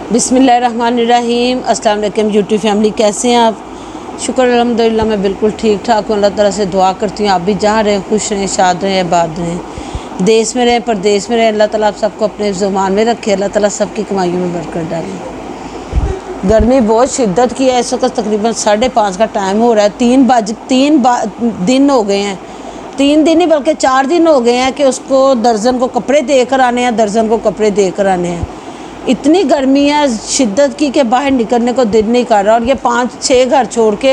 बिस्मिल्लाहिर्रहमानिर्रहीम। अस्सलाम वालेकुम यूट्यूब फैमिली, कैसे हैं आप? शुक्र अल्हम्दुलिल्लाह मैं बिल्कुल ठीक ठाक हूँ। अल्लाह ताला से दुआ करती हूँ आप भी जहाँ रहें खुश रहें, शाद रहें, आबाद रहें, देश में रहें परदेश में रहें। अल्लाह ताला आप सबको अपने ज़ुबान में रखे। अल्लाह ताला सबकी कमाइयों में बरकत डाले। गर्मी बहुत शिद्दत की है। इस वक्त तकरीबन 5:30 का टाइम हो रहा है। तीन दिन हो गए हैं, 3 दिन ही बल्कि 4 दिन हो गए हैं कि उसको दर्जन को कपड़े दे कर आने हैं, दर्जन को कपड़े दे कर आने हैं। इतनी गर्मी है शिद्दत की कि बाहर निकलने को दिल नहीं कर रहा। और ये 5-6 घर छोड़ के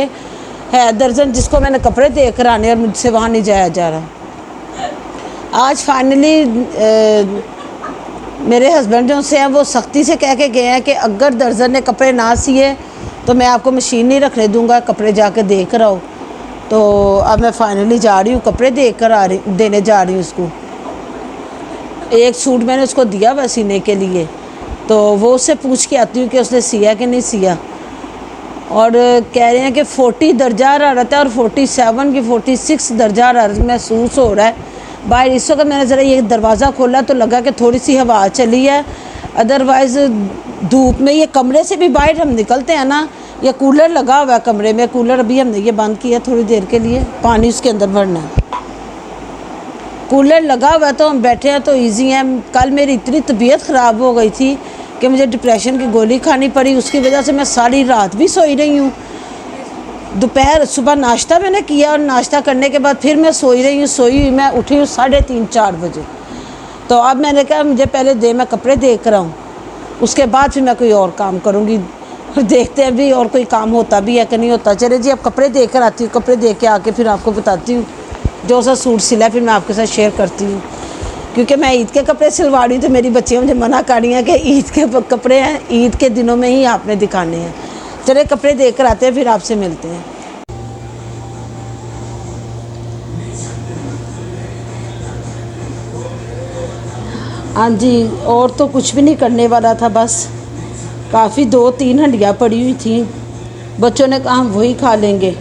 है दर्जन जिसको मैंने कपड़े दे कर आने और मुझसे वहाँ नहीं जाया जा रहा। आज फाइनली मेरे हस्बैंड जो से हैं वो सख्ती से कह के गए हैं कि अगर दर्जन ने कपड़े ना सिए तो मैं आपको मशीन नहीं रखने दूंगा, कपड़े जाके दे कर आओ। तो अब मैं फाइनली जा रही हूँ, कपड़े देने जा रही हूँ उसको। एक सूट मैंने उसको दिया वह सीने के लिए, तो वो उससे पूछ के आती हूँ कि उसने सिया कि नहीं सिया। और कह रहे हैं कि 40 दर्जा हरारत है और 47 की 46 दर्जा हरारत महसूस हो रहा है बाहर। इस वक्त मैंने ज़रा ये दरवाज़ा खोला तो लगा कि थोड़ी सी हवा चली है, अदरवाइज़ धूप में ये कमरे से भी बाहर हम निकलते हैं ना, ये कूलर लगा हुआ है कमरे में। कूलर अभी हमने ये बंद किया थोड़ी देर के लिए, पानी उसके अंदर भरना है। कूलर लगा हुआ है तो हम बैठे हैं तो इजी है। कल मेरी इतनी तबीयत ख़राब हो गई थी कि मुझे डिप्रेशन की गोली खानी पड़ी। उसकी वजह से मैं सारी रात भी सोई रही हूँ। सुबह नाश्ता मैंने किया और नाश्ता करने के बाद फिर मैं सोई रही हूँ। मैं उठी हूँ 3:30-4 बजे। तो अब मैंने कहा मुझे पहले मैं कपड़े दे कर आऊँ, उसके बाद फिर मैं कोई और काम करूँगी। देखते हैं भी और कोई काम होता भी है कि नहीं होता। चले जी अब कपड़े दे कर आती हूँ, कपड़े दे के आके फिर आपको बताती हूँ जो सा सूट सिला फिर मैं आपके साथ शेयर करती हूँ। क्योंकि मैं ईद के कपड़े सिलवा रही हूँ तो मेरी बच्चियाँ मुझे मना कर रही हैं कि ईद के कपड़े हैं, ईद के दिनों में ही आपने दिखाने हैं। चले कपड़े देकर आते हैं फिर आपसे मिलते हैं। हाँ जी, और तो कुछ भी नहीं करने वाला था, बस काफ़ी 2-3 हंडियाँ पड़ी हुई थी। बच्चों ने कहा हम वही खा लेंगे।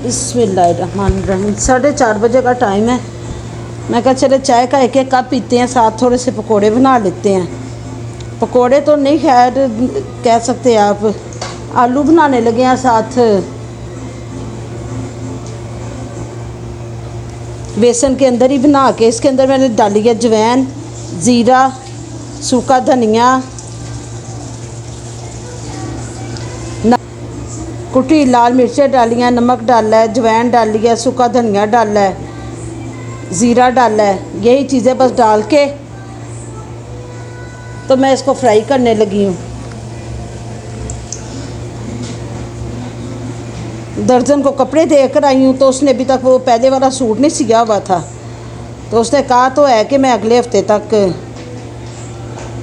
बिस्मिल्लाहिर्रहमानिर्रहीम। 4:30 बजे का टाइम है। मैं कहा चले चाय का एक कप पीते हैं, साथ थोड़े से पकोड़े बना लेते हैं। पकोड़े तो नहीं खैर कह सकते आप, आलू बनाने लगे हैं साथ बेसन के अंदर ही बना के। इसके अंदर मैंने डाली है अजवैन, ज़ीरा, सूखा धनिया, कुटी लाल मिर्चें डाली हैं, नमक डाला है, अजवैन डाली है, सूखा धनिया डाला है, ज़ीरा डाला है। यही चीज़ें बस डाल के तो मैं इसको फ्राई करने लगी हूँ। दर्जन को कपड़े देकर आई हूँ तो उसने अभी तक वो पहले वाला सूट नहीं सिया हुआ था, तो उसने कहा तो है कि मैं अगले हफ्ते तक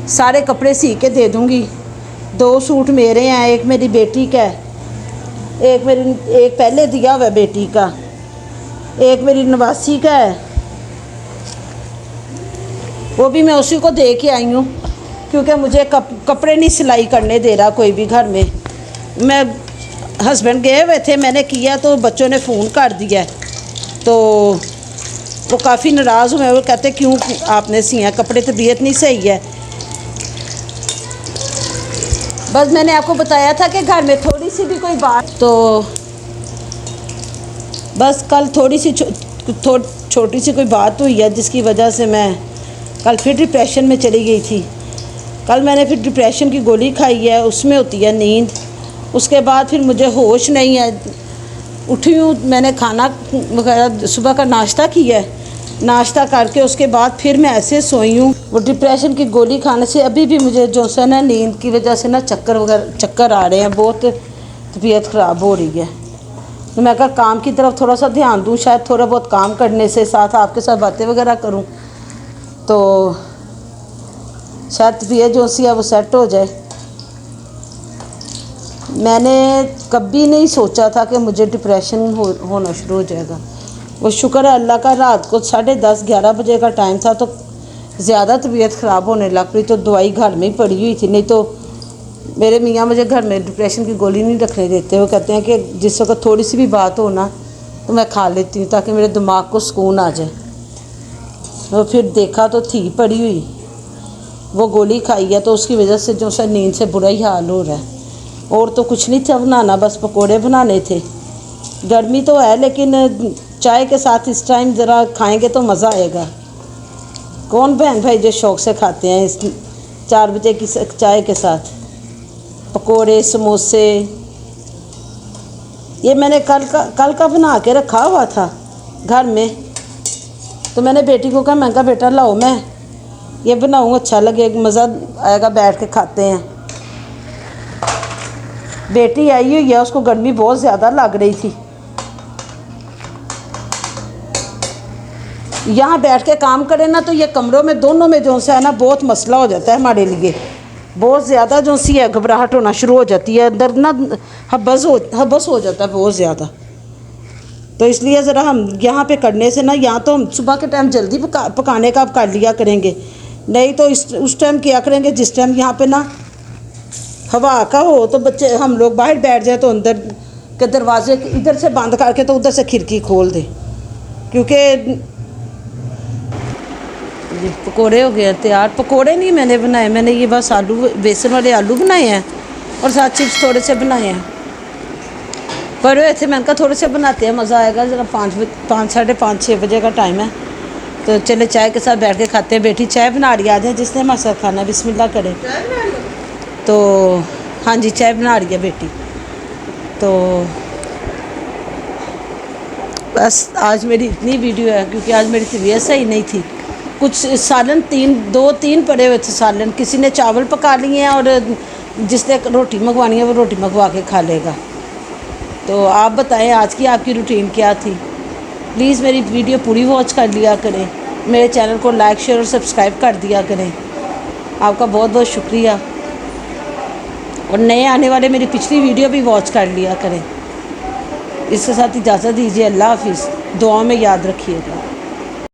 सारे कपड़े सी के दे दूँगी। 2 सूट मेरे हैं, एक मेरी बेटी का है, एक पहले दिया हुआ है बेटी का, एक मेरी नवासी का है, वो भी मैं उसी को दे के आई हूँ क्योंकि मुझे कपड़े नहीं सिलाई करने दे रहा कोई भी घर में। मैं हस्बैंड गए हुए थे, मैंने किया तो बच्चों ने फ़ोन कर दिया, तो वो काफ़ी नाराज़ हुए। वो कहते क्यों आपने सिया कपड़े, तबीयत नहीं सही है। बस मैंने आपको बताया था कि घर में थोड़ी सी भी कोई बात, तो बस कल थोड़ी सी छोटी सी कोई बात हुई है जिसकी वजह से मैं कल फिर डिप्रेशन में चली गई थी। कल मैंने फिर डिप्रेशन की गोली खाई है, उसमें होती है नींद। उसके बाद फिर मुझे होश नहीं है। उठी हूँ, मैंने खाना वगैरह सुबह का नाश्ता किया है, नाश्ता करके उसके बाद फिर मैं ऐसे सोई हूँ। वो डिप्रेशन की गोली खाने से अभी भी मुझे जो है ना नींद की वजह से ना चक्कर आ रहे हैं, बहुत तबीयत ख़राब हो रही है। तो मैं कहा काम की तरफ थोड़ा सा ध्यान दूँ, शायद थोड़ा बहुत काम करने से साथ आपके साथ बातें वगैरह करूँ तो शायद तबीयत जो सी है वो सेट हो जाए। मैंने कभी नहीं सोचा था कि मुझे डिप्रेशन होना शुरू हो जाएगा। वो शुक्र है अल्लाह का, रात को 10:30-11 बजे का टाइम था तो ज़्यादा तबीयत ख़राब होने लग पड़ी, तो दवाई घर में ही पड़ी हुई थी। नहीं तो मेरे मियाँ मुझे घर में डिप्रेशन की गोली नहीं रखने देते। वो कहते हैं कि जिस वक्त थोड़ी सी भी बात हो ना तो मैं खा लेती हूँ ताकि मेरे दिमाग को सुकून आ जाए। तो फिर देखा तो थी पड़ी हुई। वो गोली खाई है तो उसकी वजह से जो सा नींद से बुरा ही हाल हो रहा है। और तो कुछ नहीं था बनाना, बस पकोड़े बनाने थे। गर्मी तो है लेकिन चाय के साथ इस टाइम ज़रा खाएंगे तो मज़ा आएगा। कौन बहन भाई जो शौक़ से खाते हैं इस 4 बजे की चाय के साथ पकोड़े समोसे। ये मैंने कल का बना के रखा हुआ था घर में, तो मैंने बेटी को कहा, मैं कहा बेटा लाओ मैं ये बनाऊँ, अच्छा लगेगा, मज़ा आएगा, बैठ के खाते हैं। बेटी आई हुई है, उसको गर्मी बहुत ज़्यादा लग रही थी। यहाँ बैठ के काम करें ना तो ये कमरों में दोनों में जो है ना बहुत मसला हो जाता है हमारे लिए। बहुत ज़्यादा जो सी है घबराहट होना शुरू हो जाती है अंदर ना, हबस हो जाता है बहुत ज़्यादा। तो इसलिए ज़रा हम यहाँ पे करने से ना, यहाँ तो हम सुबह के टाइम जल्दी पकाने का कर लिया करेंगे, नहीं तो उस टाइम किया करेंगे जिस टाइम यहाँ पे ना हवा का हो, तो बच्चे हम लोग बाहर बैठ जाए तो अंदर के दरवाजे इधर से बंद करके तो उधर से खिड़की खोल दे। क्योंकि पकोड़े हो गए तैयार। पकोड़े नहीं मैंने बनाए, मैंने ये बस आलू, बेसन वाले आलू बनाए हैं और साथ चिप्स थोड़े से बनाए हैं। पर ऐसे मैंने कहा थोड़े से बनाते हैं, मज़ा आएगा। ज़रा 5 साढ़े 5 6 बजे का टाइम है, तो चले चाय के साथ बैठ के खाते हैं। बेटी चाय बना रही है, आज है जिसने हमारे साथ खाना, बिस्मिल्लाह करे। तो हाँ जी, चाय बना रही है बेटी। तो बस आज मेरी इतनी वीडियो है क्योंकि आज मेरी तबीयत सही नहीं थी। कुछ सालन 2-3 पड़े हुए थे सालन, किसी ने चावल पका लिए हैं और जिसने रोटी मंगवानी है वो रोटी मंगवा के खा लेगा। तो आप बताएं आज की आपकी रूटीन क्या थी। प्लीज़ मेरी वीडियो पूरी वॉच कर लिया करें, मेरे चैनल को लाइक शेयर और सब्सक्राइब कर दिया करें। आपका बहुत बहुत शुक्रिया। और नए आने वाले मेरी पिछली वीडियो भी वॉच कर लिया करें। इसके साथ इजाज़त दीजिए, अल्लाह हाफिज़। दुआ में याद रखिएगा।